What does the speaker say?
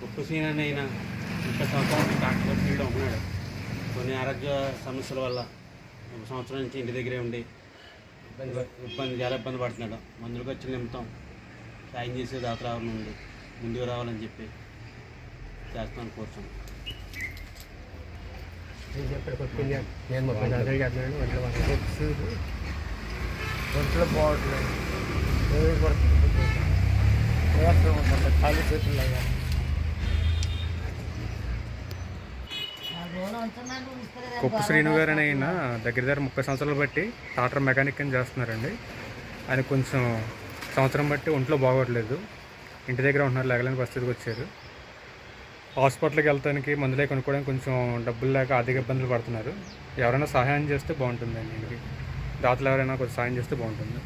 కుప్పు సీనని అయినా 30 సంవత్సరాల నుంచి డాక్టర్ ఫీల్డ్లో ఉన్నాడు. కొన్ని ఆరోగ్య సమస్యల వల్ల 1 సంవత్సరం నుంచి ఇంటి దగ్గరే ఉండి చాలా ఇబ్బంది పడుతున్నాడు. మందులకు వచ్చి నిమిత్తం సాయం చేసే దాతలు ఎవరిని ఉంది ముందుకు రావాలని చెప్పి చేస్తాను కూర్చొని. నేను ఒంట్లో బాగుంటుంది ఖాళీ చేతుల్లో కుప్పు శ్రీను గారు అని ఆయన దగ్గర 30 సంవత్సరాలు బట్టి టాటర్ మెకానిక్ అని చేస్తున్నారండి. ఆయన కొంచెం సంవత్సరం బట్టి ఒంట్లో బాగోట్లేదు, ఇంటి దగ్గర ఉంటున్నారు, లేగలేని పరిస్థితికి వచ్చారు. హాస్పిటల్కి వెళ్తానికి మందులే కొనుక్కోవడానికి కొంచెం డబ్బులు లేక ఆర్థిక ఇబ్బందులు పడుతున్నారు. ఎవరైనా సహాయం చేస్తే బాగుంటుందండి. ఇంటికి దాతలు ఎవరైనా కొంచెం సహాయం చేస్తే బాగుంటుంది.